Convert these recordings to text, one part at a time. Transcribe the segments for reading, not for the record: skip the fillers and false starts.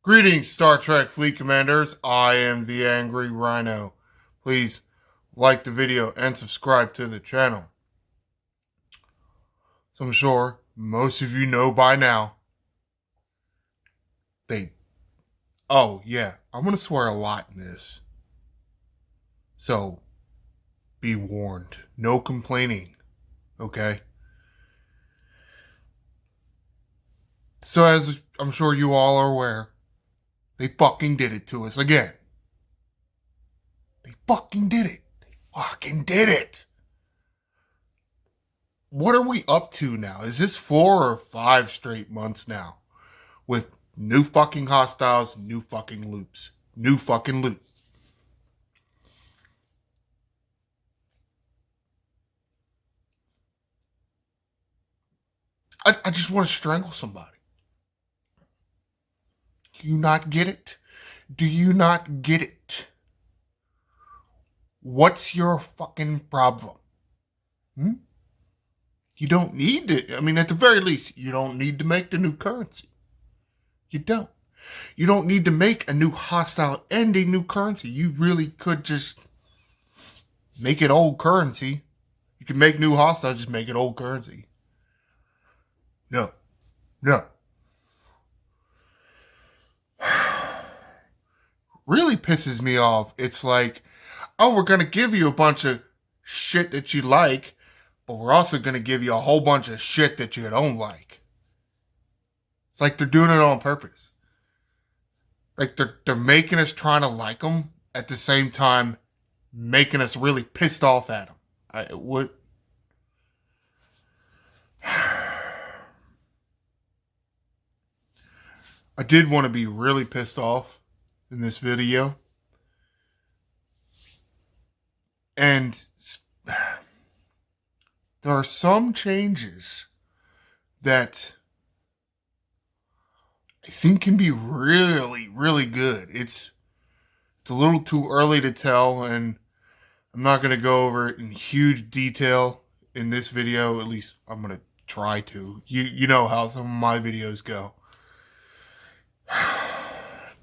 Greetings, Star Trek Fleet Commanders. I am the Angry Rhino. Please like the video and subscribe to the channel. So I'm sure most of you know by now. Oh yeah, I'm going to swear a lot in this. So be warned. No complaining. Okay? So as I'm sure you all are aware, they fucking did it to us again. They fucking did it. They fucking did it. What are we up to now? Is this 4 or 5 straight months now? With new fucking hostiles, new fucking loops. New fucking loop. I just want to strangle somebody. Do you not get it? Do you not get it? What's your fucking problem? Hmm? You don't need to, at the very least, you don't need to make the new currency. You don't. You don't need to make a new hostile and a new currency. You really could just make it old currency. You can make new hostiles, just make it old currency. No. No. Really pisses me off. It's like, oh, we're going to give you a bunch of shit that you like, but we're also going to give you a whole bunch of shit that you don't like. It's like they're doing it on purpose. Like they're making us trying to like them at the same time making us really pissed off at them. I would. I did want to be really pissed off in this video. And there are some changes that I think can be really, really good. It's a little too early to tell, and I'm not going to go over it in huge detail in this video. At least I'm going to try to. You know how some of my videos go.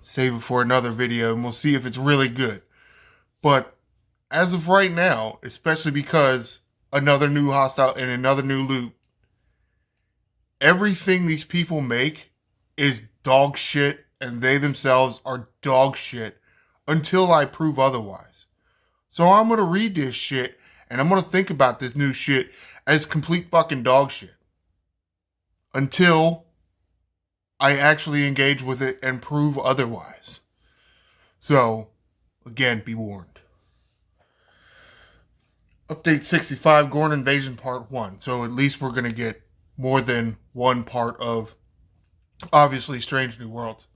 Save it for another video, and we'll see if it's really good. But as of right now, especially because another new hostile and another new loot, everything these people make is dog shit, and they themselves are dog shit until I prove otherwise. So I'm going to read this shit, and I'm going to think about this new shit as complete fucking dog shit until I actually engage with it and prove otherwise. So, again, be warned. Update 65, Gorn Invasion Part 1. So at least we're going to get more than one part of, obviously, Strange New Worlds.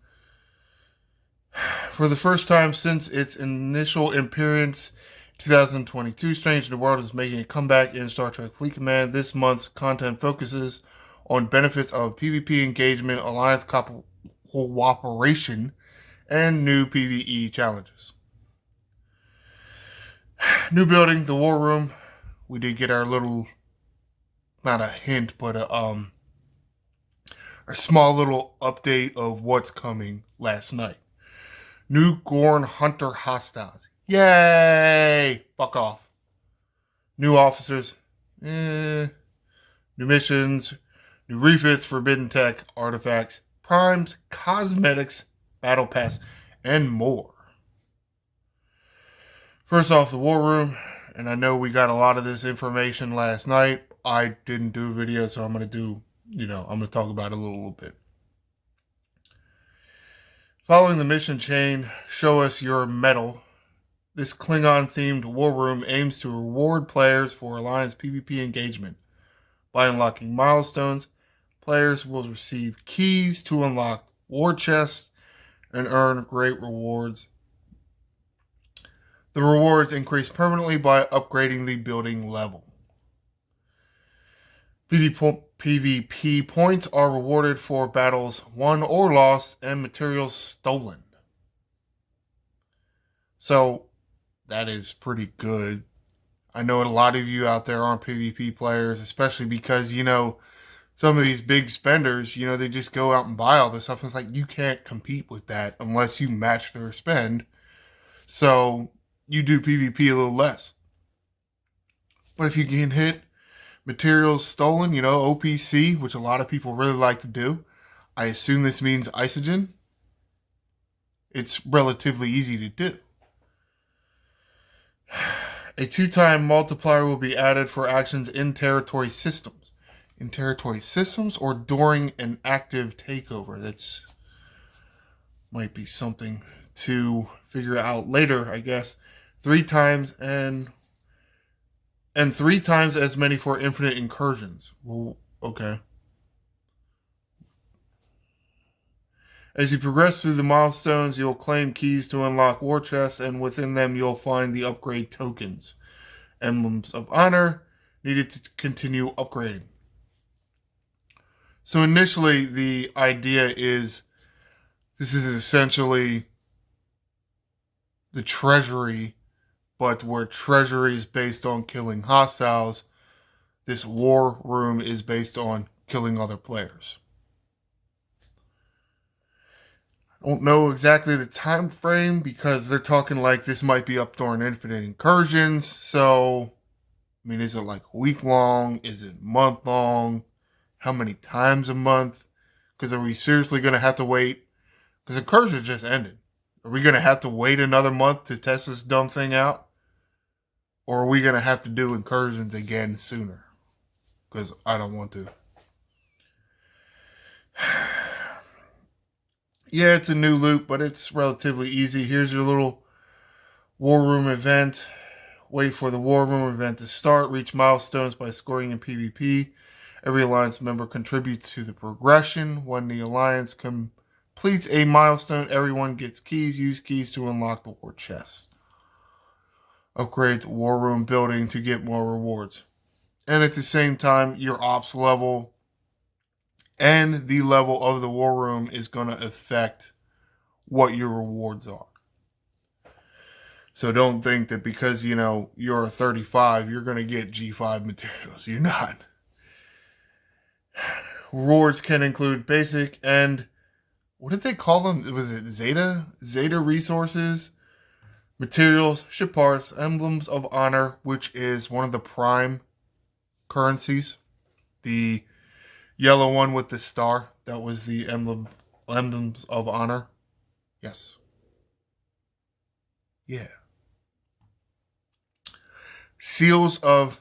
For the first time since its initial appearance 2022, Strange New World is making a comeback in Star Trek Fleet Command. This month's content focuses on benefits of PvP engagement, alliance cooperation, and new PvE challenges. New building, the War Room. We did get our little, not a hint, but a small little update of what's coming last night. New Gorn Hunter hostiles. Yay! Fuck off. New officers. New missions. New refits, forbidden tech, artifacts, primes, cosmetics, battle pass, and more. First off, the War Room. And I know we got a lot of this information last night. I didn't do a video, so I'm going to talk about it a little bit. Following the mission chain, show us your medal. This Klingon-themed War Room aims to reward players for Alliance PvP engagement. By unlocking milestones, players will receive keys to unlock war chests and earn great rewards. The rewards increase permanently by upgrading the building level. PvP points are rewarded for battles won or lost and materials stolen. So, that is pretty good. I know a lot of you out there aren't PvP players, especially because, some of these big spenders, they just go out and buy all this stuff. It's like you can't compete with that unless you match their spend. So you do PvP a little less. But if you can hit materials stolen, OPC, which a lot of people really like to do, I assume this means isogen. It's relatively easy to do. A 2-time multiplier will be added for actions in territory systems. In territory systems or during an active takeover? That's might be something to figure out later, I guess. 3 times and 3 times as many for infinite incursions. Well, okay. As you progress through the milestones, you'll claim keys to unlock war chests, and within them you'll find the upgrade tokens, emblems of honor, needed to continue upgrading. So initially, the idea is this is essentially the treasury, but where treasury is based on killing hostiles, this war room is based on killing other players. I don't know exactly the time frame because they're talking like this might be up during infinite incursions. So, is it like a week long? Is it month long? How many times a month? Because are we seriously going to have to wait? Because incursions just ended. Are we going to have to wait another month to test this dumb thing out? Or are we going to have to do incursions again sooner? Because I don't want to. Yeah, it's a new loop, but it's relatively easy. Here's your little war room event. Wait for the war room event to start. Reach milestones by scoring in PvP. Every alliance member contributes to the progression. When the alliance completes a milestone, everyone gets keys. Use keys to unlock the war chest. Upgrade the war room building to get more rewards. And at the same time, your ops level and the level of the war room is going to affect what your rewards are. So don't think that because, you're a 35, you're going to get G5 materials. You're not. Rewards can include basic and, what did they call them? Was it Zeta? Zeta resources, materials, ship parts, emblems of honor, which is one of the prime currencies. The yellow one with the star, that was the emblems of honor. Yes. Yeah. Seals of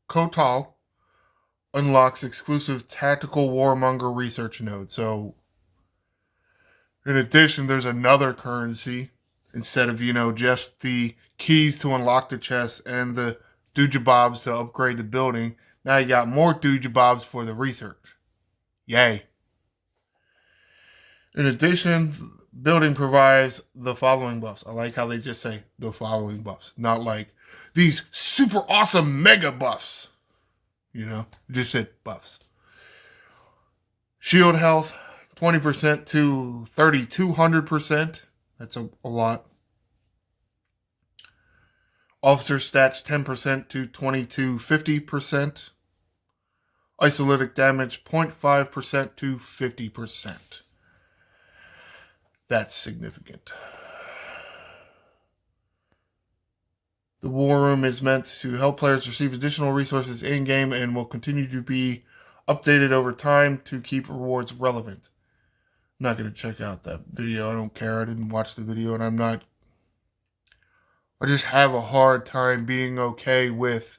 Kotal unlocks exclusive tactical warmonger research node. So, in addition, there's another currency instead of, just the keys to unlock the chest and the doojabobs to upgrade the building. Now you got more doojabobs for the research. Yay. In addition, building provides the following buffs. I like how they just say the following buffs, not like these super awesome mega buffs. Just said buffs. Shield health, 20% to 3,200%. That's a lot. Officer stats, 10% to 2250%. Isolytic damage, 0.5% to 50%. That's significant. The war room is meant to help players receive additional resources in-game and will continue to be updated over time to keep rewards relevant. I'm not going to check out that video. I don't care. I didn't watch the video, and I just have a hard time being okay with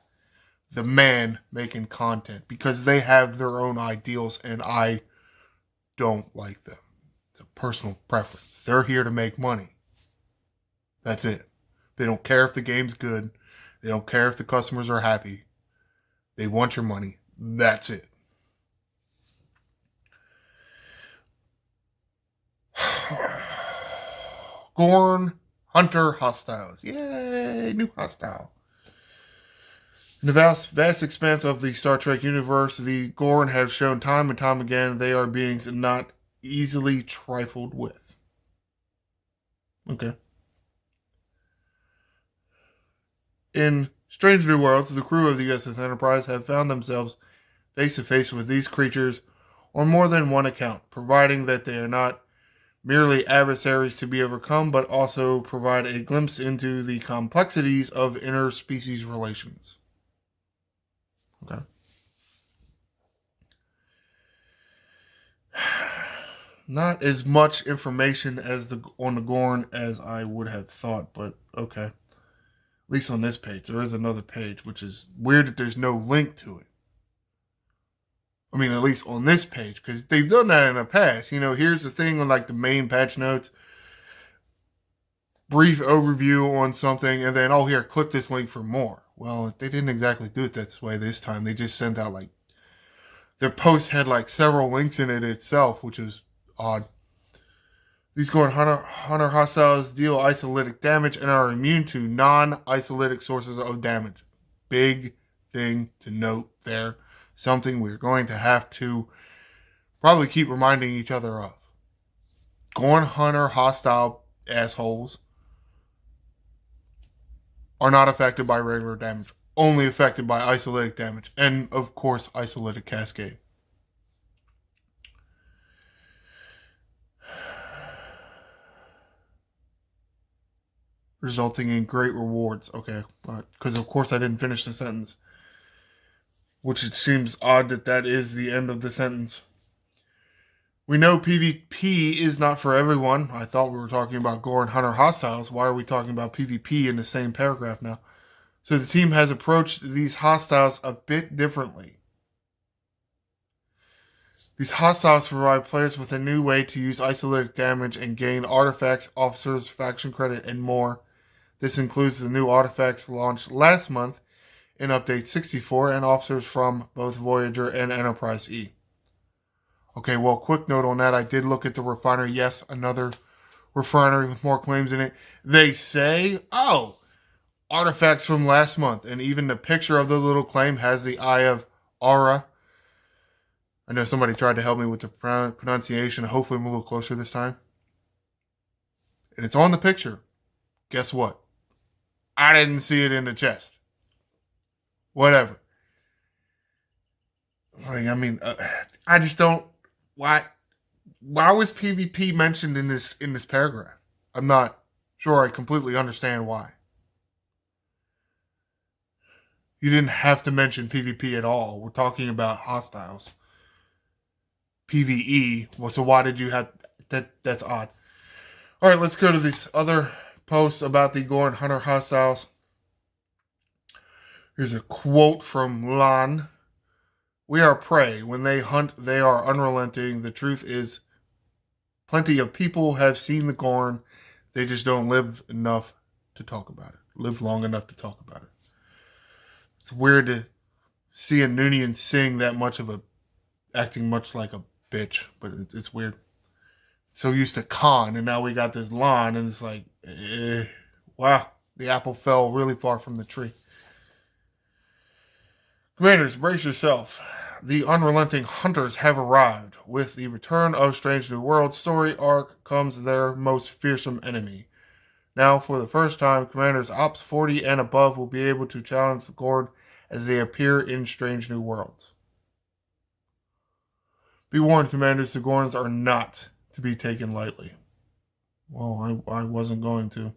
the man making content because they have their own ideals and I don't like them. It's a personal preference. They're here to make money. That's it. They don't care if the game's good. They don't care if the customers are happy. They want your money. That's it. Gorn Hunter hostiles. Yay, new hostile. In the vast expanse of the Star Trek universe, the Gorn have shown time and time again they are beings not easily trifled with. Okay. In Strange New Worlds, the crew of the USS Enterprise have found themselves face to face with these creatures on more than one account, providing that they are not merely adversaries to be overcome, but also provide a glimpse into the complexities of interspecies relations. Okay. Not as much information as on the Gorn as I would have thought, but okay. At least on this page. There is another page, which is weird that there's no link to it. I mean, at least on this page, because they've done that in the past. You know, here's the thing on like the main patch notes. Brief overview on something, and then, oh, here, click this link for more. Well, they didn't exactly do it that way this time. They just sent out like, their post had like several links in it itself, which is odd. These Gorn Hunter hostiles deal isolytic damage and are immune to non-isolytic sources of damage. Big thing to note there. Something we're going to have to probably keep reminding each other of. Gorn Hunter hostile assholes are not affected by regular damage. Only affected by isolytic damage. And, of course, isolytic cascade. Resulting in great rewards. Okay, because of course I didn't finish the sentence. Which it seems odd that is the end of the sentence. We know PvP is not for everyone. I thought we were talking about Gorn Hunter hostiles. Why are we talking about PvP in the same paragraph now? So the team has approached these hostiles a bit differently. These hostiles provide players with a new way to use isolytic damage and gain artifacts, officers, faction credit, and more. This includes the new artifacts launched last month in Update 64 and officers from both Voyager and Enterprise E. Okay, well, quick note on that. I did look at the refinery. Yes, another refinery with more claims in it. They say, oh, artifacts from last month. And even the picture of the little claim has the Eye of Aura. I know somebody tried to help me with the pronunciation. Hopefully I'm a little closer this time. And it's on the picture. Guess what? I didn't see it in the chest. Whatever. Like, I mean, I just don't. Why was PvP mentioned in this paragraph? I'm not sure I completely understand why. You didn't have to mention PvP at all. We're talking about hostiles. PvE. Well, so why did you have that? That's odd. All right, let's go to this other post about the Gorn Hunter hostiles. Here's a quote from Lan. We are prey. When they hunt, they are unrelenting. The truth is, plenty of people have seen the Gorn. They just don't live enough to talk about it. Live long enough to talk about it. It's weird to see a Noonian sing that much of acting much like a bitch, but it's weird. So used to Khan, and now we got this Lan, and it's like, wow, the apple fell really far from the tree. Commanders, brace yourself. The unrelenting hunters have arrived. With the return of Strange New World story arc comes their most fearsome enemy. Now, for the first time, Commanders Ops 40 and above will be able to challenge the Gorn as they appear in Strange New Worlds. Be warned, Commanders, the Gorns are not to be taken lightly. Well, I wasn't going to.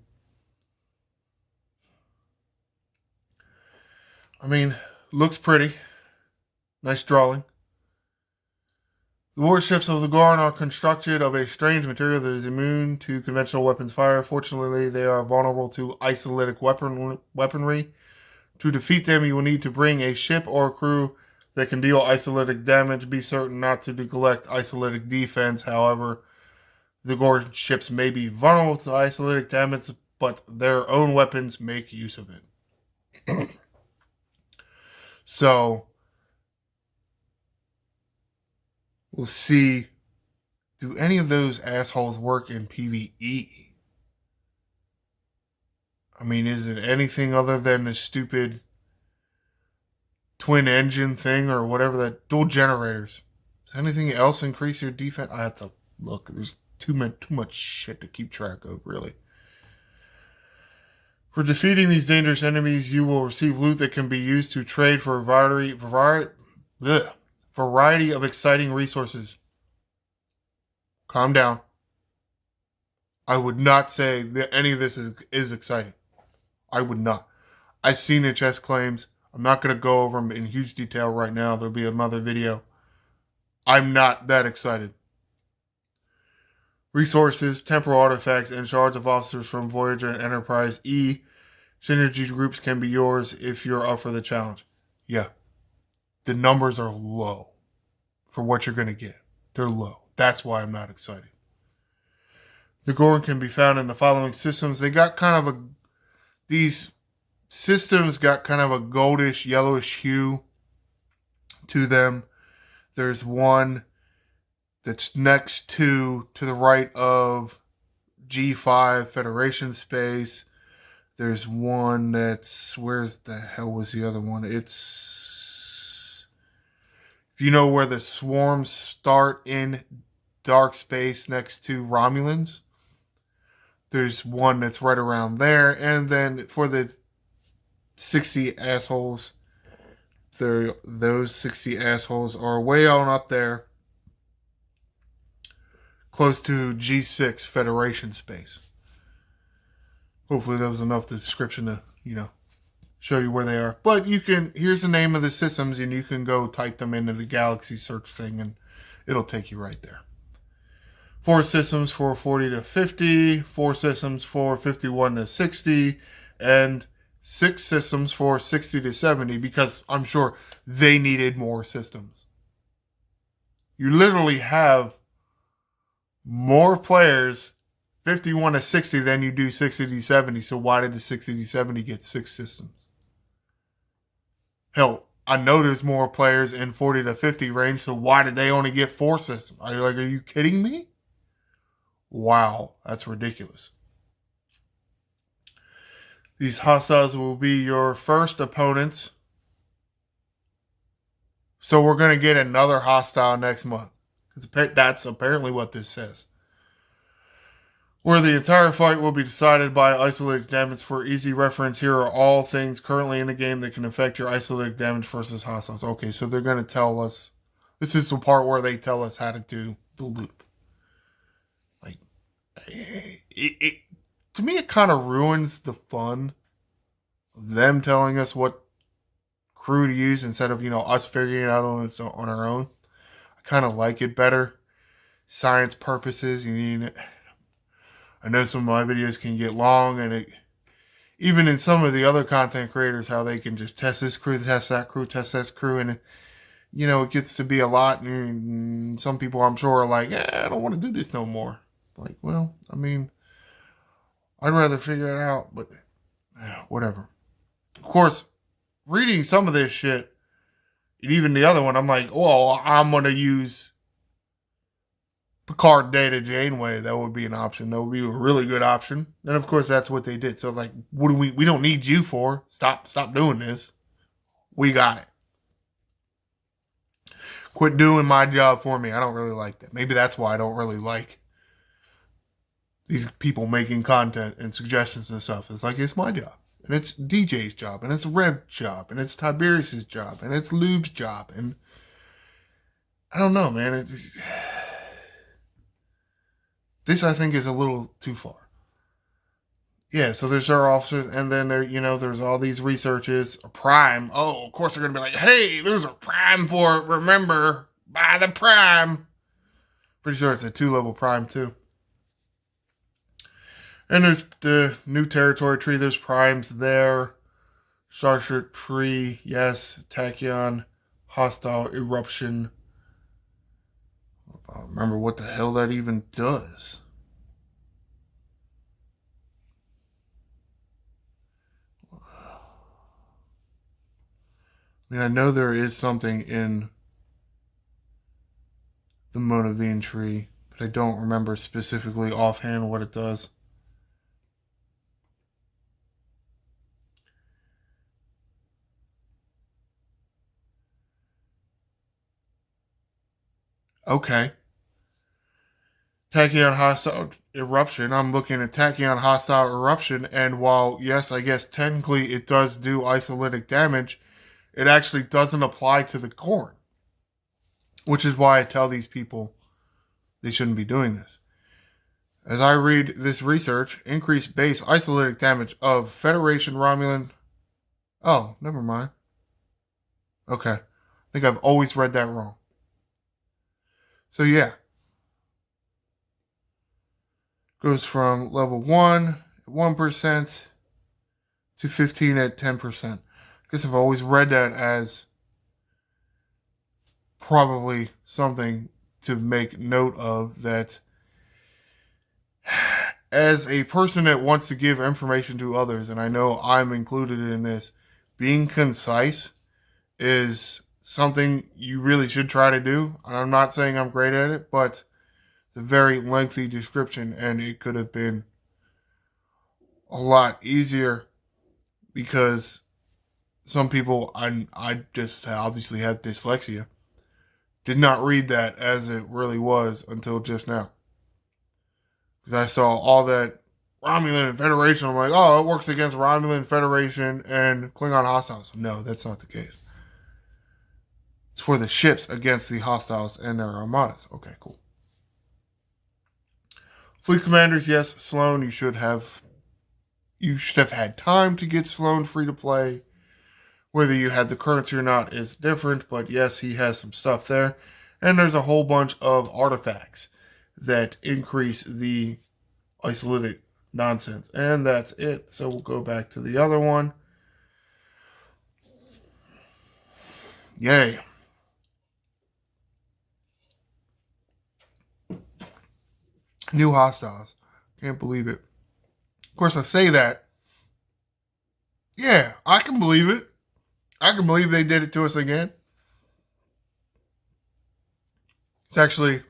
I mean, looks pretty. Nice drawing. The warships of the Gorn are constructed of a strange material that is immune to conventional weapons fire. Fortunately, they are vulnerable to isolytic weaponry. To defeat them, you will need to bring a ship or a crew that can deal isolytic damage. Be certain not to neglect isolytic defense. However, the Gorn ships may be vulnerable to isolytic damage, but their own weapons make use of it. So, we'll see. Do any of those assholes work in PvE? I mean, is it anything other than the stupid twin engine thing or whatever, that dual generators? Does anything else increase your defense? I have to look. There's too much shit to keep track of, really. For defeating these dangerous enemies, you will receive loot that can be used to trade for variety variety of exciting resources. Calm down. I would not say that any of this is exciting. I would not. I've seen the chess claims. I'm not going to go over them in huge detail right now. There'll be another video. I'm not that excited. Resources, temporal artifacts, and shards of officers from Voyager and Enterprise E. Synergy groups can be yours if you're up for the challenge. Yeah. The numbers are low for what you're going to get. They're low. That's why I'm not excited. The Gorn can be found in the following systems. They got kind of these systems got kind of a goldish, yellowish hue to them. There's one that's next to the right of G5 Federation space. There's one that's, where's the hell was the other one? It's, if you know where the swarms start in dark space next to Romulans, there's one that's right around there. And then for the 60 assholes, those 60 assholes are way on up there, close to G6 Federation space. Hopefully that was enough description to, show you where they are. But you can, here's the name of the systems, and you can go type them into the galaxy search thing, and it'll take you right there. 4 systems for 40 to 50, 4 systems for 51 to 60, and 6 systems for 60 to 70, because I'm sure they needed more systems. You literally have more players 51 to 60 than you do 60 to 70, so why did the 60 to 70 get 6 systems? Hell, I know there's more players in 40 to 50 range, so why did they only get 4 systems? Are you kidding me? Wow, that's ridiculous. These hostiles will be your first opponents. So we're going to get another hostile next month. That's apparently what this says. Where the entire fight will be decided by isolated damage. For easy reference, here are all things currently in the game that can affect your isolated damage versus hostiles. Okay, so they're going to tell us. This is the part where they tell us how to do the loop. To me, it kind of ruins the fun of them telling us what crew to use instead of, us figuring it out on our own. I kind of like it better. Science purposes, I know some of my videos can get long, and even in some of the other content creators, how they can just test this crew, test that crew, test this crew, and it gets to be a lot, and some people, I'm sure, are like, I don't want to do this no more. Like, well, I'd rather figure it out, but whatever. Of course, reading some of this shit, and even the other one, I'm like, I'm going to use Picard Data Janeway. That would be an option. That would be a really good option. And of course, that's what they did. So, like, what do we don't need you for. Stop doing this. We got it. Quit doing my job for me. I don't really like that. Maybe that's why I don't really like these people making content and suggestions and stuff. It's like, it's my job. And it's DJ's job. And it's Rev's job. And it's Tiberius's job. And it's Lube's job. And I don't know, man. This, I think, is a little too far. Yeah, so there's our officers. And then there's all these researches. A prime. Oh, of course they're going to be like, hey, there's a prime for it. Remember, buy the prime. Pretty sure it's a 2-level prime, too. And there's the new territory tree. There's primes there. Starship tree. Yes. Tachyon. Hostile eruption. I don't remember what the hell that even does. I know there is something in the Monavine tree, but I don't remember specifically offhand what it does. Okay. Tachyon hostile eruption. I'm looking at Tachyon hostile eruption, and while, yes, I guess technically it does do isolitic damage, it actually doesn't apply to the Gorn. which is why I tell these people they shouldn't be doing this. As I read this research, increased base isolytic damage of Federation Romulan. Oh, never mind. Okay. I think I've always read that wrong. So yeah. Goes from level 1 at 1% to 15 at 10%. I guess I've always read that as probably something to make note of, that as a person that wants to give information to others, and I know I'm included in this, being concise is something you really should try to do. And I'm not saying I'm great at it, but it's a very lengthy description, and it could have been a lot easier because some people, I just obviously have dyslexia, did not read that as it really was until just now. Because I saw all that Romulan Federation. I'm like, oh, it works against Romulan Federation and Klingon hostiles. No, that's not the case. It's for the ships against the hostiles and their armadas. Okay, cool. Fleet commanders, yes, Sloan, you should have had time to get Sloan free to play. Whether you had the currency or not is different, but yes, he has some stuff there. And there's a whole bunch of artifacts that increase the isolytic nonsense. And that's it. So we'll go back to the other one. Yay. New hostiles. Can't believe it. Of course, I say that. Yeah, I can believe it. I can believe they did it to us again. It's actually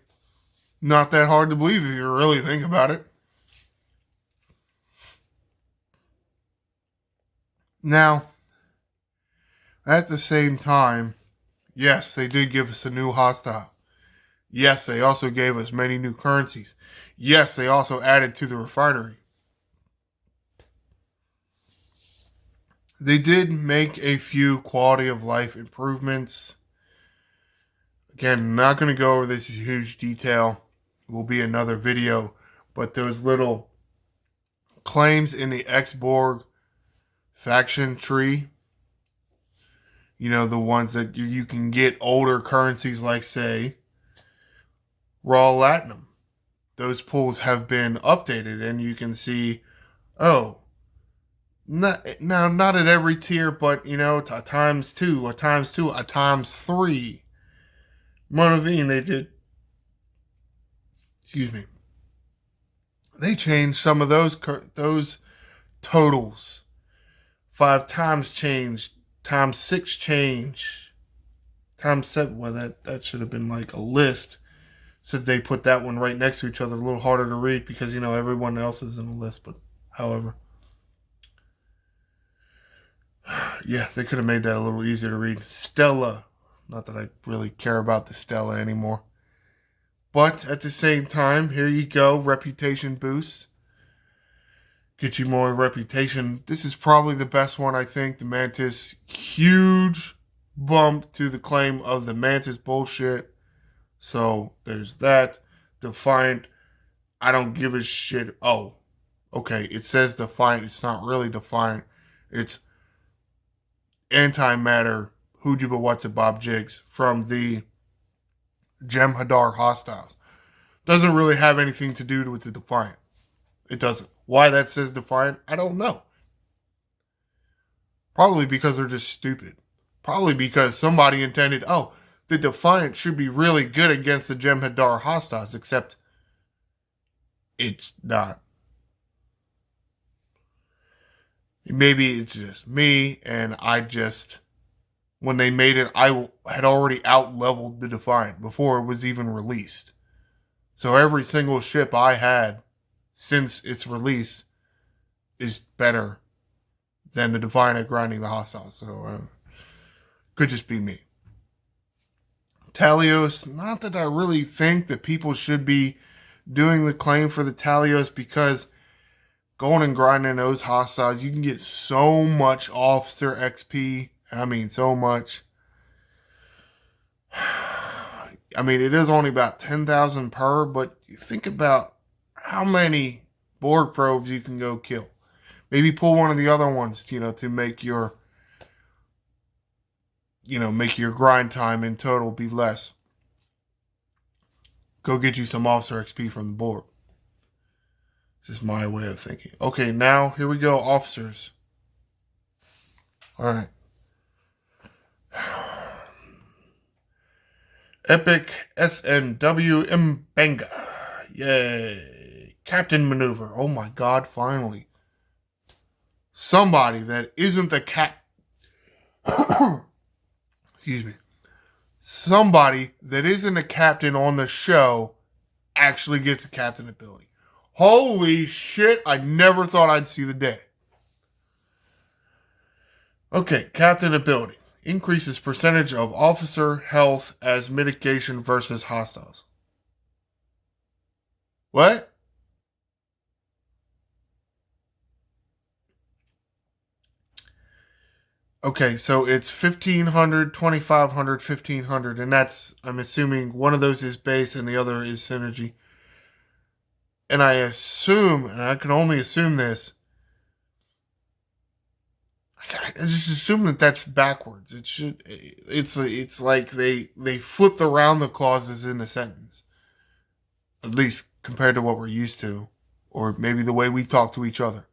not that hard to believe if you really think about it. Now, at the same time, yes, they did give us a new hostile. Yes, they also gave us many new currencies. Yes, they also added to the refinery. They did make a few quality of life improvements. Again, I'm not going to go over this in huge detail. It will be another video. But those little claims in the X-Borg faction tree, you know, the ones that you can get older currencies like, say, Raw Latinum. Those pools have been updated, and you can see, oh, not at every tier, but, you know, a times 2, a times 2, a times 3. Monavine, they did, excuse me, they changed some of those totals. 5 times changed, times 6 change, times 7. Well, that should have been like a list. So they put that one right next to each other, a little harder to read because, you know, everyone else is in the list. But however, yeah, they could have made that a little easier to read. Stella. Not that I really care about the Stella anymore. But at the same time, here you go. Reputation boost. Get you more reputation. This is probably the best one, I think. The Mantis. Huge bump to the claim of the Mantis bullshit. So there's that. Defiant. I don't give a shit. Oh, okay. It says Defiant. It's not really Defiant. It's antimatter. Hujiba What's It Bob Jigs from the Jem'Hadar hostiles. Doesn't really have anything to do with the Defiant. It doesn't. Why that says Defiant, I don't know. Probably because they're just stupid. Probably because somebody intended, oh, the Defiant should be really good against the Jem'Hadar hostiles, except it's not. Maybe it's just me, and when they made it, I had already out-leveled the Defiant before it was even released. So every single ship I had since its release is better than the Defiant at grinding the hostiles. So could just be me. Talios, not that I really think that people should be doing the claim for the Talios, because going and grinding those hostiles, you can get so much officer XP. I mean, so much. I mean, it is only about 10,000 per, but you think about how many Borg probes you can go kill. Maybe pull one of the other ones, to make your, make your grind time in total be less. Go get you some officer XP from the Borg. This is my way of thinking. Okay, now here we go, officers. All right. Epic SNW Mbanga. Yay. Captain Maneuver. Oh my god, finally. Somebody that isn't the excuse me. Somebody that isn't a captain on the show actually gets a captain ability. Holy shit, I never thought I'd see the day. Okay, captain ability. Increases percentage of officer health as mitigation versus hostiles. What? Okay, so it's 1,500, 2,500, 1,500, and that's, I'm assuming one of those is base and the other is synergy. And I assume, and I can only assume this, I just assume that that's backwards. It's like they flipped around the clauses in the sentence. At least compared to what we're used to, or maybe the way we talk to each other.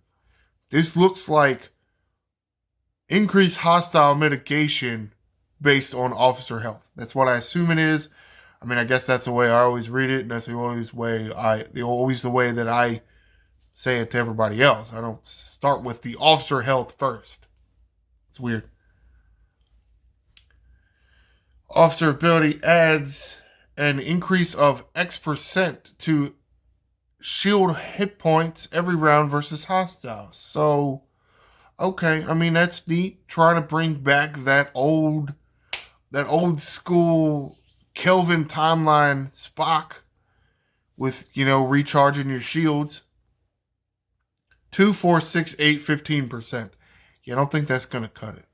This looks like increased hostile mitigation based on officer health. That's what I assume it is. I mean, I guess that's the way I always read it, and that's always the way that I say it to everybody else. I don't start with the officer health first. It's weird. Officer ability adds an increase of X% to shield hit points every round versus hostiles. So, okay, I mean, that's neat. Trying to bring back that old school Kelvin timeline Spock with, recharging your shields. 2, 4, 6, 8, 15%. Yeah, I don't think that's going to cut it.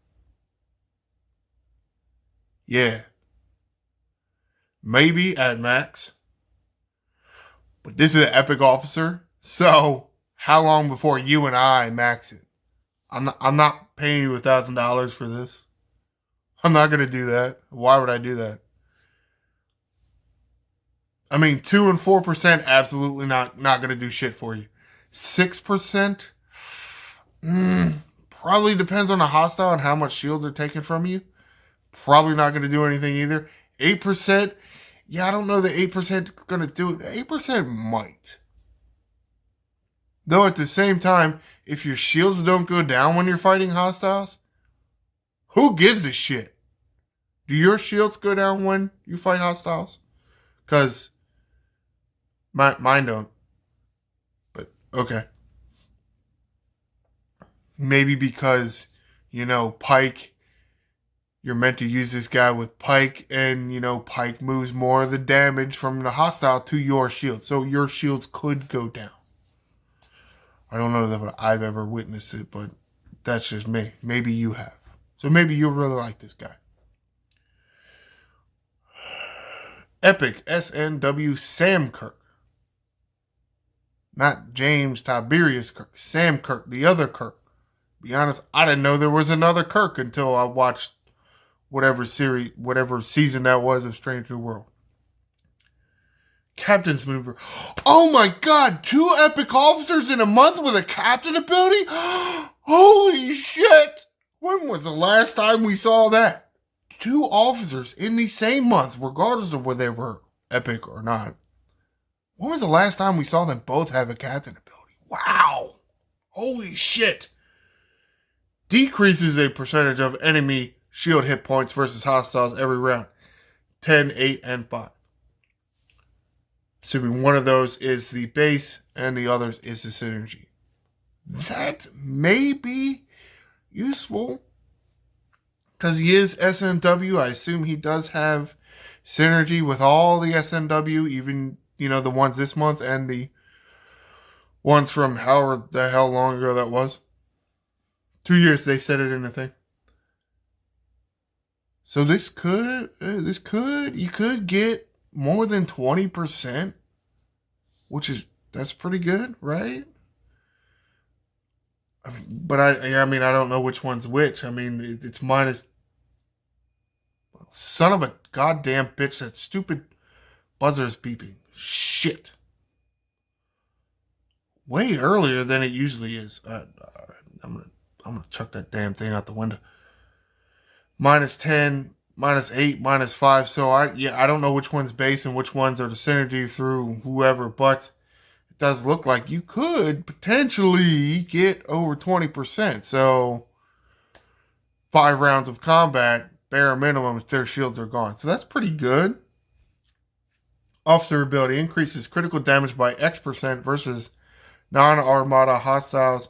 Yeah. Maybe at max. But this is an epic officer. So, how long before you and I max it? I'm not paying you $1,000 for this. I'm not going to do that. Why would I do that? I mean, 2 and 4% absolutely not going to do shit for you. 6%? Probably depends on the hostile and how much shield they're taking from you. Probably not going to do anything either. 8%? Yeah, I don't know that 8% is going to do it. 8% might. Though at the same time, if your shields don't go down when you're fighting hostiles, who gives a shit? Do your shields go down when you fight hostiles? Because mine don't. But, okay. Maybe because, Pike, you're meant to use this guy with Pike, and, Pike moves more of the damage from the hostile to your shield. So your shields could go down. I don't know that I've ever witnessed it, but that's just me. Maybe you have. So maybe you'll really like this guy. Epic SNW Sam Kirk. Not James Tiberius Kirk. Sam Kirk, the other Kirk. Be honest, I didn't know there was another Kirk until I watched whatever season that was of Strange New World. Captain's Maneuver. Oh my god, 2 epic officers in a month with a captain ability? Holy shit! When was the last time we saw that? 2 officers in the same month, regardless of whether they were epic or not. When was the last time we saw them both have a captain ability? Wow! Holy shit! Decreases a percentage of enemy shield hit points versus hostiles every round. 10, 8, and 5. Assuming one of those is the base and the other is the synergy. That may be useful because he is SNW. I assume he does have synergy with all the SNW, even, the ones this month and the ones from however the hell long ago that was. 2 years they said it in the thing. So you could get more than 20%, that's pretty good, right? I mean, I don't know which one's which. I mean, it's minus. Son of a goddamn bitch! That stupid buzzer is beeping. Shit. Way earlier than it usually is. I'm gonna chuck that damn thing out the window. Minus 10, minus 8, minus 5. So I don't know which one's base and which ones are the synergy through whoever, but it does look like you could potentially get over 20%. So 5 rounds of combat, bare minimum, their shields are gone. So that's pretty good. Officer ability increases critical damage by X% versus non-armada hostiles.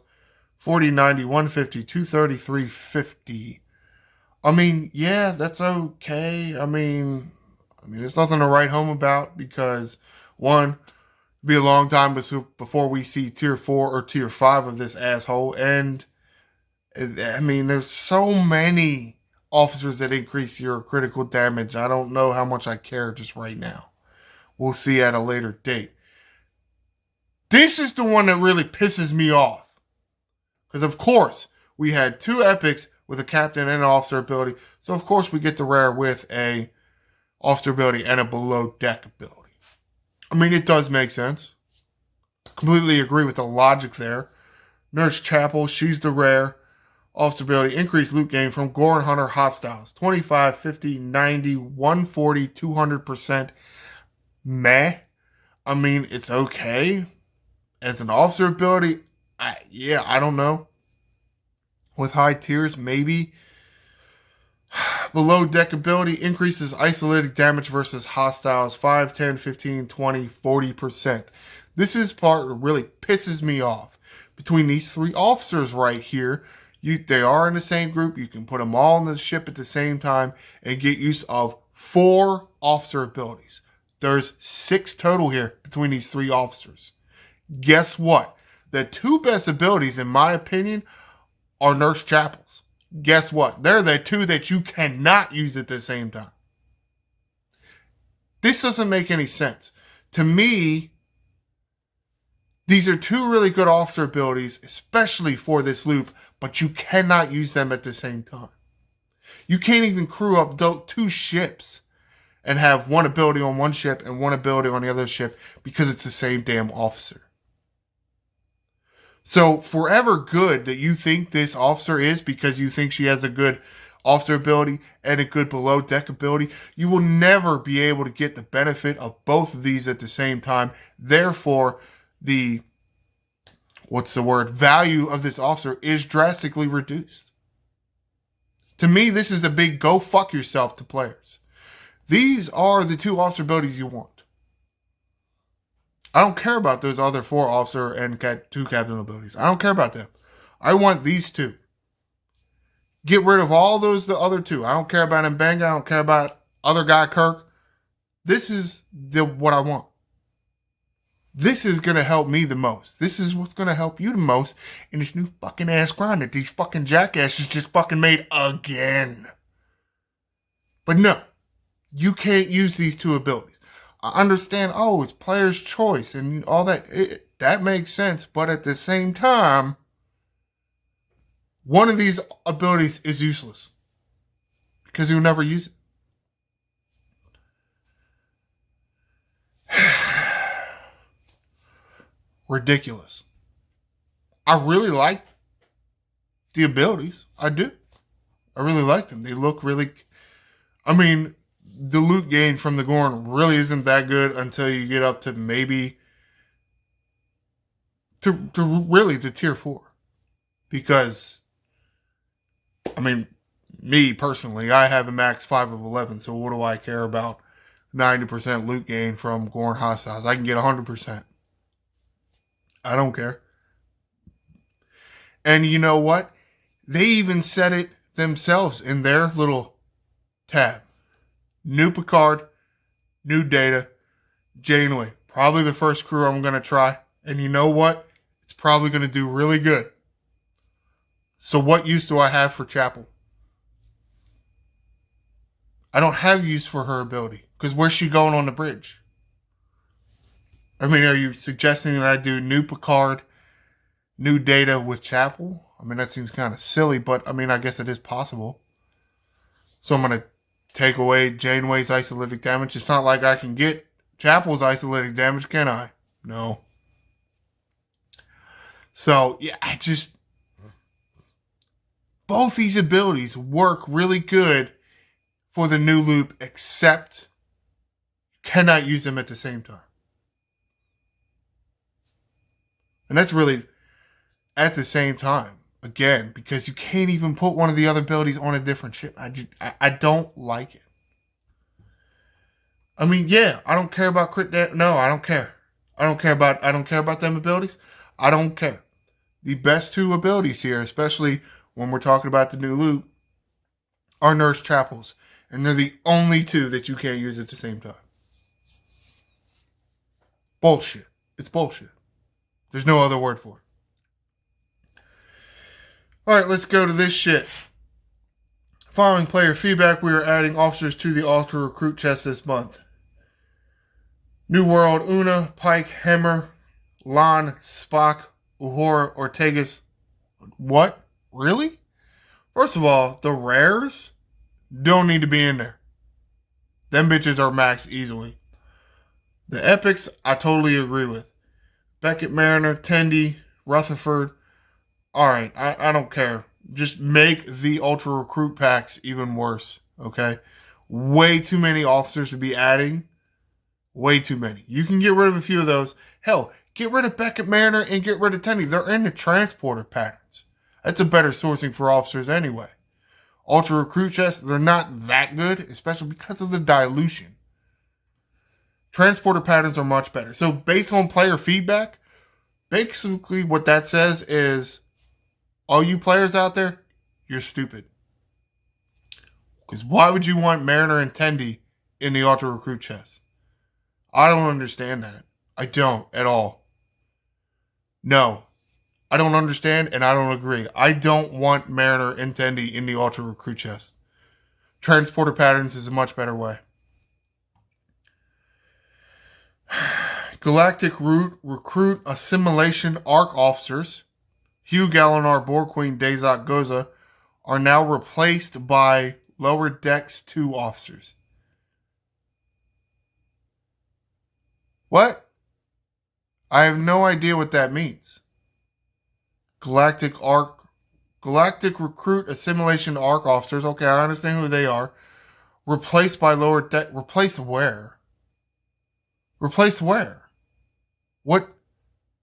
40, 90, 150, 230, 350. I mean, yeah, that's okay. I mean, there's nothing to write home about because, one, it'll be a long time before we see tier 4 or tier 5 of this asshole. And, I mean, there's so many officers that increase your critical damage. I don't know how much I care just right now. We'll see at a later date. This is the one that really pisses me off. Because, of course, we had 2 epics with a captain and an officer ability. So, of course, we get the rare with a officer ability and a below deck ability. I mean, it does make sense. Completely agree with the logic there. Nurse Chapel, she's the rare. Officer ability, increased loot gain from Gorn Hunter hostiles. 25, 50, 90, 140, 200%. Meh. I mean, it's okay. As an officer ability, I don't know. With high tiers, maybe. Below deck ability increases isolated damage versus hostiles 5, 10, 15, 20, 40%. This is part that really pisses me off. Between these 3 officers right here, they are in the same group. You can put them all on the ship at the same time and get use of 4 officer abilities. There's 6 total here between these 3 officers. Guess what? The 2 best abilities, in my opinion, are Nurse Chapel's. Guess what? They're the 2 that you cannot use at the same time. This doesn't make any sense. To me, these are 2 really good officer abilities, especially for this loop, but you cannot use them at the same time. You can't even crew up 2 ships and have one ability on one ship and one ability on the other ship because it's the same damn officer. So, forever good that you think this officer is because you think she has a good officer ability and a good below deck ability, you will never be able to get the benefit of both of these at the same time. Therefore, the value of this officer is drastically reduced. To me, this is a big go fuck yourself to players. These are the 2 officer abilities you want. I don't care about those other 4 officer and 2 captain abilities. I don't care about them. I want these 2. Get rid of all the other 2. I don't care about Mbenga. I don't care about other guy Kirk. This is what I want. This is going to help me the most. This is what's going to help you the most in this new fucking ass grind that these fucking jackasses just fucking made again. But no, you can't use these 2 abilities. I understand, it's player's choice and all that. That makes sense. But at the same time, one of these abilities is useless because you'll never use it. Ridiculous. I really like the abilities. I do. I really like them. They look really... I mean... The loot gain from the Gorn really isn't that good until you get up to maybe to tier 4. Because, I mean, me personally, I have a max 5 of 11, so what do I care about 90% loot gain from Gorn hostiles? I can get 100%. I don't care. And you know what? They even said it themselves in their little tab. New Picard, new data, Janeway. Probably the first crew I'm going to try. And you know what? It's probably going to do really good. So what use do I have for Chapel? I don't have use for her ability Because where's she going on the bridge? I mean, are you suggesting that I do new Picard, new Data with Chapel? I mean, that seems kind of silly, but I mean, I guess it is possible. So I'm going to take away Janeway's isolytic damage. It's not like I can get Chapel's isolytic damage, can I? No. So, yeah, both these abilities work really good for the new loop, except cannot use them at the same time. And that's really at the same time, again, because you can't even put one of the other abilities on a different ship. I don't like it. I mean, yeah, I don't care about crit damage. No, I don't care. I don't care about them abilities. I don't care. The best two abilities here, especially when we're talking about the new loop, are Nurse Chapels. And they're the only two that you can't use at the same time. Bullshit. It's bullshit. There's no other word for it. Alright, let's go to this shit. Following player feedback, we are adding officers to the Ultra Recruit chest this month. New World, Una, Pike, Hemmer, Lon, Spock, Uhura, Ortegas. What? Really? First of all, the rares don't need to be in there. Them bitches are maxed easily. The epics, I totally agree with. Beckett, Mariner, Tendi, Rutherford. Alright, I don't care. Just make the Ultra Recruit packs even worse, okay? Way too many officers to be adding. Way too many. You can get rid of a few of those. Hell, get rid of Beckett, Mariner, and get rid of Tendi. They're in the transporter patterns. That's a better sourcing for officers anyway. Ultra Recruit chests, they're not that good, especially because of the dilution. Transporter patterns are much better. So based on player feedback, basically what that says is, all you players out there, you're stupid. Because why would you want Mariner and Tendi in the Ultra Recruit chest? I don't understand that. I don't at all. No. I don't understand and I don't agree. I don't want Mariner and Tendi in the Ultra Recruit chest. Transporter patterns is a much better way. Galactic Recruit Assimilation Arc Officers, Hugh Gallinar, Borg Queen, Dazak Goza, are now replaced by Lower Decks 2 officers. What? I have no idea what that means. Galactic Recruit Assimilation Arc Officers. Okay, I understand who they are. Replaced by Lower Deck. Replaced where? Replaced where? What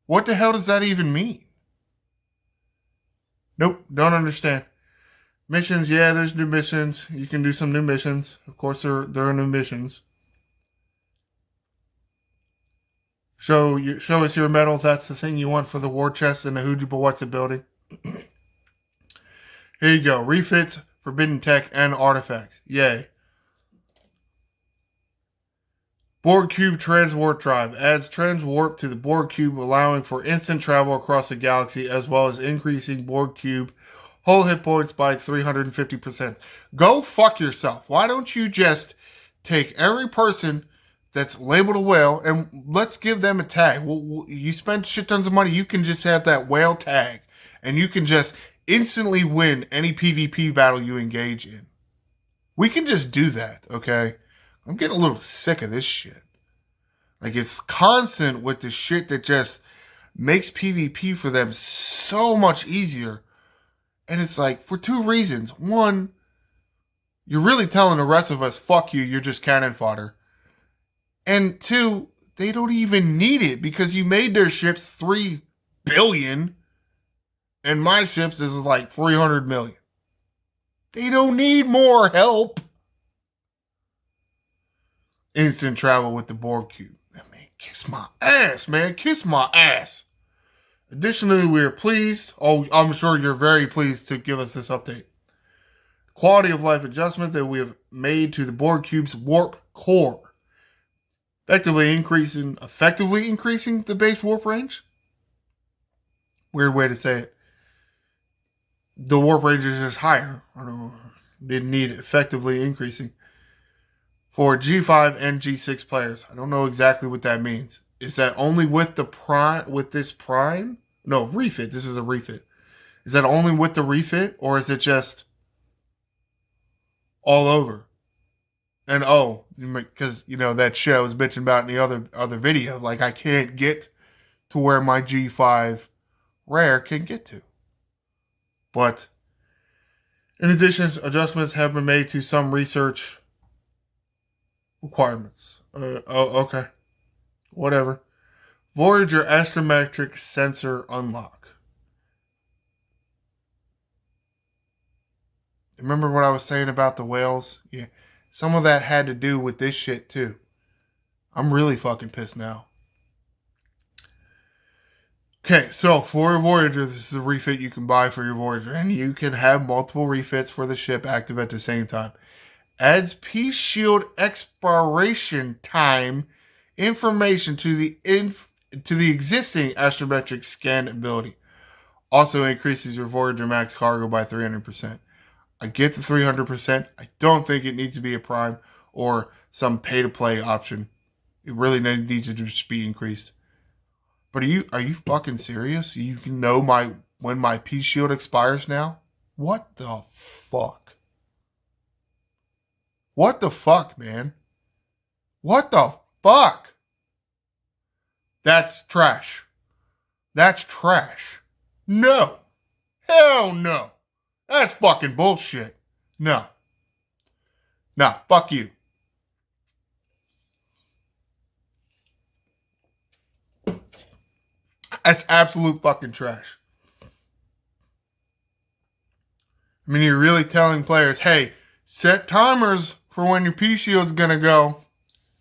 the hell does that even mean? Nope, don't understand. Missions, yeah, there's new missions. You can do some new missions. Of course, there are new missions. Show us your medal. That's the thing you want for the war chest in the Hujiba What's It building. Here you go. Refits, Forbidden Tech, and Artifacts. Yay. Borg Cube Transwarp Drive adds Transwarp to the Borg Cube, allowing for instant travel across the galaxy, as well as increasing Borg Cube whole hit points by 350%. Go fuck yourself. Why don't you just take every person that's labeled a whale and let's give them a tag? Well, you spend shit tons of money, you can just have that whale tag, and you can just instantly win any PvP battle you engage in. We can just do that, okay? I'm getting a little sick of this shit. Like, it's constant with the shit that just makes PvP for them so much easier. And it's like, for two reasons. One, you're really telling the rest of us, fuck you, you're just cannon fodder. And two, they don't even need it because you made their ships 3 billion and my ships is like 300 million. They don't need more help. Instant travel with the Borg Cube. I mean, kiss my ass, man. Kiss my ass. Additionally, we are pleased. Oh, I'm sure you're very pleased to give us this update. Quality of life adjustment that we have made to the Borg Cube's warp core. Effectively increasing the base warp range. Weird way to say it. The warp range is just higher. I don't know. Didn't need it. Effectively increasing. for G5 and G6 players. I don't know exactly what that means. Is that only with the prime, with this prime? No, refit. This is a refit. Is that only with the refit, or is it just all over? And because that shit I was bitching about in the other video, like I can't get to where my G5 rare can get to. But in addition, adjustments have been made to some research requirements. Okay. Whatever. Voyager astrometric sensor unlock. Remember what I was saying about the whales? Yeah. Some of that had to do with this shit too. I'm really fucking pissed now. Okay, so for your Voyager, this is a refit you can buy for your Voyager, and you can have multiple refits for the ship active at the same time. Adds Peace Shield expiration time information to the existing astrometric scan ability. Also increases your Voyager max cargo by 300%. I get the 300%. I don't think it needs to be a prime or some pay-to-play option. It really needs to just be increased. But are you fucking serious? You can know when my Peace Shield expires now? What the fuck? What the fuck, man? What the fuck? That's trash. That's trash. No. Hell no. That's fucking bullshit. No. No, fuck you. That's absolute fucking trash. I mean, you're really telling players, hey, set timers for when your Peace Shield's gonna go.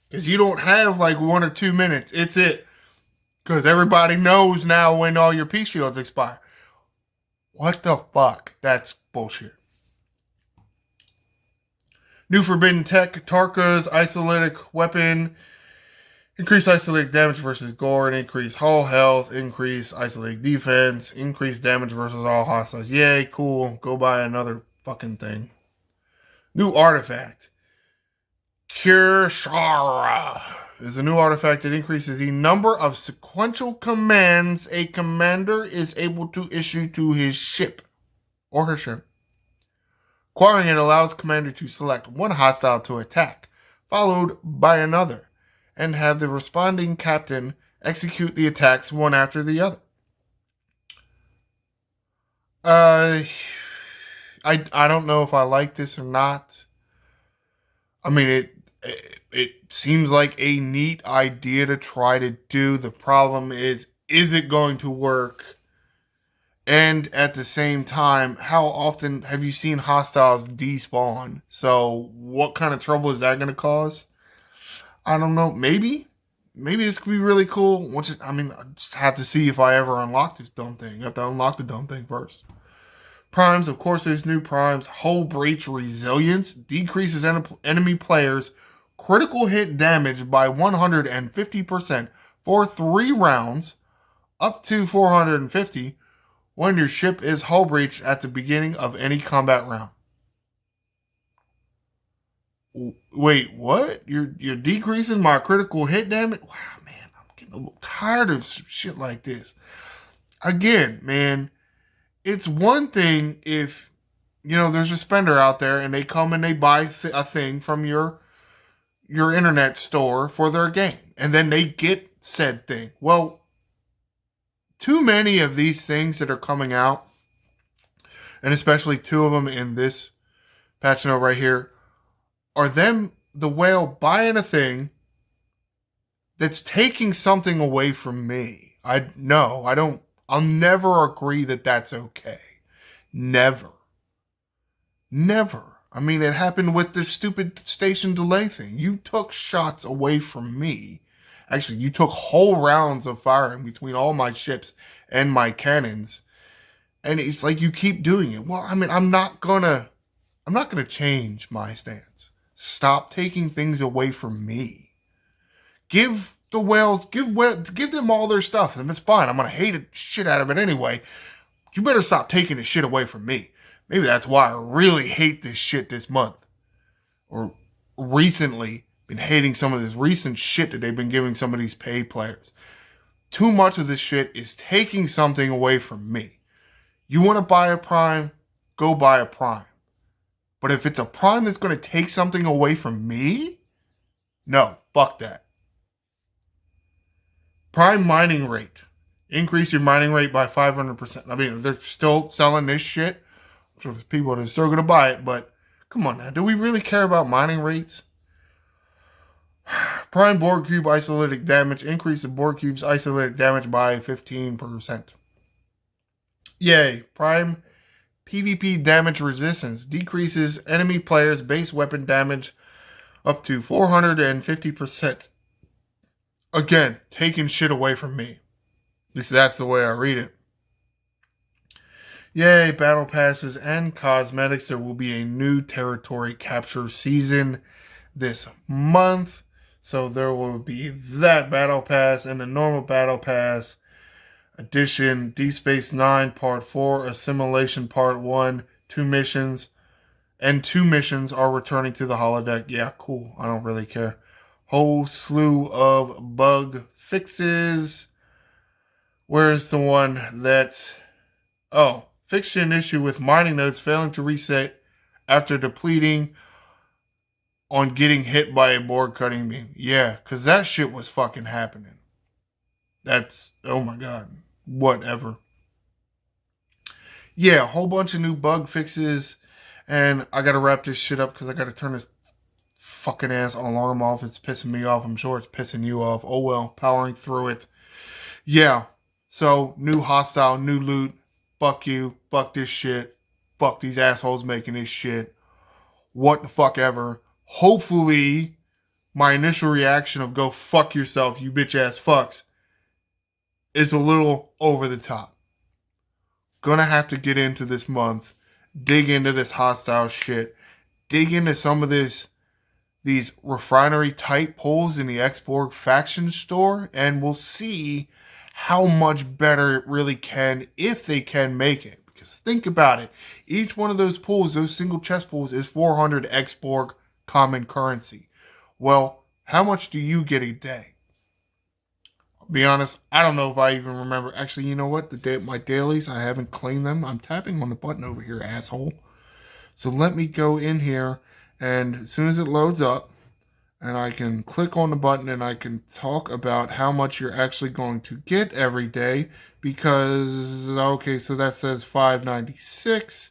Because you don't have like 1 or 2 minutes. It's it. Because everybody knows now when all your Peace Shields expire. What the fuck? That's bullshit. New Forbidden Tech, Tarka's Isolytic Weapon. Increase Isolytic damage versus Gorn. Increase hull health. Increase Isolytic defense. Increase damage versus all hostiles. Yay, cool. Go buy another fucking thing. New artifact. Kirshara is a new artifact that increases the number of sequential commands a commander is able to issue to his ship or her ship. Acquiring it allows commander to select one hostile to attack, followed by another, and have the responding captain execute the attacks one after the other. I don't know if I like this or not. I mean, it seems like a neat idea to try to do. The problem is it going to work? And at the same time, how often have you seen hostiles despawn? So what kind of trouble is that going to cause? I don't know. Maybe this could be really cool. I just have to see if I ever unlock this dumb thing. I have to unlock the dumb thing first. Primes, of course, there's new primes. Hull Breach Resilience decreases enemy players' critical hit damage by 150% for 3 rounds, up to 450 when your ship is hull breached at the beginning of any combat round. Wait, what? You're decreasing my critical hit damage? Wow, man, I'm getting a little tired of shit like this. Again, man, it's one thing if, there's a spender out there and they come and they buy a thing from your internet store for their game, and then they get said thing. Well, too many of these things that are coming out, and especially 2 of them in this patch note right here, are them, the whale, buying a thing that's taking something away from me. I'll never agree that that's okay. Never. I mean, it happened with this stupid station delay thing. You took shots away from me. Actually, you took whole rounds of firing between all my ships and my cannons. And it's like you keep doing it. Well, I mean, I'm not gonna change my stance. Stop taking things away from me. Give the whales, give them all their stuff, and it's fine. I'm gonna hate the shit out of it anyway. You better stop taking the shit away from me. Maybe that's why I really hate this shit this month. Or recently been hating some of this recent shit that they've been giving some of these paid players. Too much of this shit is taking something away from me. You want to buy a Prime? Go buy a Prime. But if it's a Prime that's going to take something away from me, no, fuck that. Prime mining rate. Increase your mining rate by 500%. I mean, they're still selling this shit. I'm sure there's people that are still going to buy it, but come on now. Do we really care about mining rates? Prime board cube isolated damage. Increase the board cube's isolated damage by 15%. Yay. Prime PvP damage resistance. Decreases enemy players' base weapon damage up to 450%. Again, taking shit away from me. At least that's the way I read it. Yay, battle passes and cosmetics. There will be a new territory capture season this month. So there will be that battle pass and the normal battle pass edition. Deep Space Nine Part 4, Assimilation Part 1, 2 missions. And 2 missions are returning to the holodeck. Yeah, cool. I don't really care. Whole slew of bug fixes. Where's the one that... Oh, fixed an issue with mining nodes failing to reset after depleting on getting hit by a board cutting beam. Yeah, because that shit was fucking happening. That's... Oh my god. Whatever. Yeah, a whole bunch of new bug fixes. And I gotta wrap this shit up because I gotta turn this fucking ass alarm off. It's pissing me off. I'm sure it's pissing you off. Oh well, powering through it. Yeah, so new hostile, new loot. Fuck you. Fuck this shit. Fuck these assholes making this shit. What the fuck ever. Hopefully, my initial reaction of go fuck yourself, you bitch ass fucks, is a little over the top. Gonna have to get into this month. Dig into this hostile shit. Dig into some of these refinery type pulls in the Xborg faction store, and we'll see how much better it really can, if they can make it. Because think about it. Each one of those pulls, those single chest pulls, is 400 Xborg common currency. Well, how much do you get a day? I'll be honest, I don't know if I even remember. Actually, you know what? My dailies, I haven't claimed them. I'm tapping on the button over here, asshole. So let me go in here, and as soon as it loads up, and I can click on the button and I can talk about how much you're actually going to get every day. Because, okay, so that says 596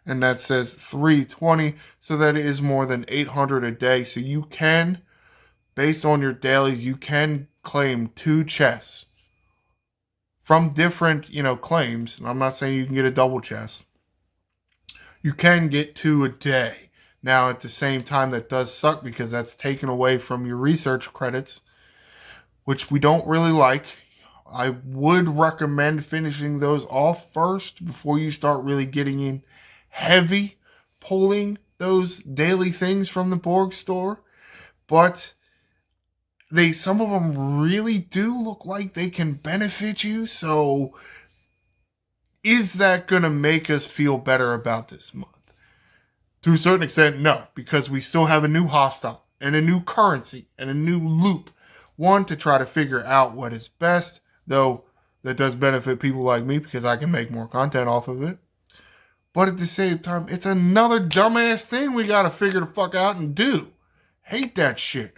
and that says 320. So that is more than 800 a day. So you can, based on your dailies, you can claim 2 chests from different, claims. I'm not saying you can get a double chest. You can get 2 a day. Now, at the same time, that does suck because that's taken away from your research credits, which we don't really like. I would recommend finishing those off first before you start really getting in heavy pulling those daily things from the Borg store. But some of them really do look like they can benefit you. So is that going to make us feel better about this month? To a certain extent, no, because we still have a new hostile and a new currency and a new loop. One, to try to figure out what is best, though that does benefit people like me because I can make more content off of it. But at the same time, it's another dumbass thing we got to figure the fuck out and do. Hate that shit.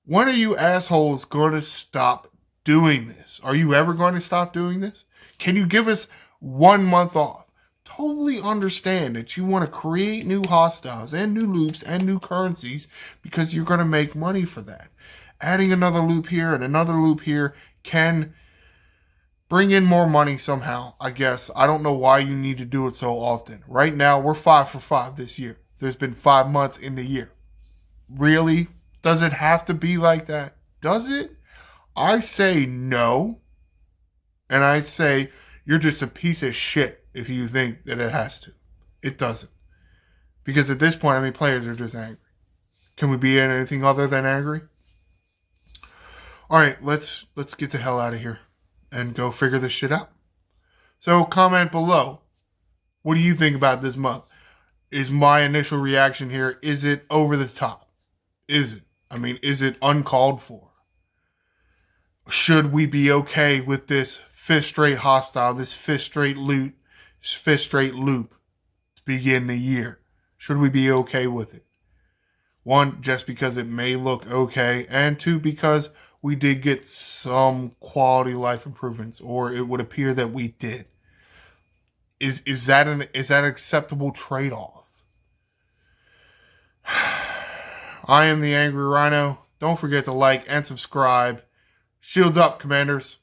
When are you assholes going to stop doing this? Are you ever going to stop doing this? Can you give us 1 month off? Totally understand that you want to create new hostiles and new loops and new currencies because you're going to make money for that. Adding another loop here and another loop here can bring in more money somehow, I guess. I don't know why you need to do it so often. Right now, we're 5 for 5 this year. There's been 5 months in the year. Really? Does it have to be like that? Does it? I say no. And I say you're just a piece of shit if you think that it has to. It doesn't. Because at this point, players are just angry. Can we be anything other than angry? Alright, let's get the hell out of here and go figure this shit out. So comment below. What do you think about this month? Is my initial reaction here, is it over the top? Is it? I mean, is it uncalled for? Should we be okay with this fifth straight hostile, this fifth straight loot, this fifth straight loop to begin the year? Should we be okay with it? One, just because it may look okay, and two, because we did get some quality life improvements, or it would appear that we did. Is that an acceptable trade-off? I am the Angry Rhino. Don't forget to like and subscribe. Shields up, Commanders.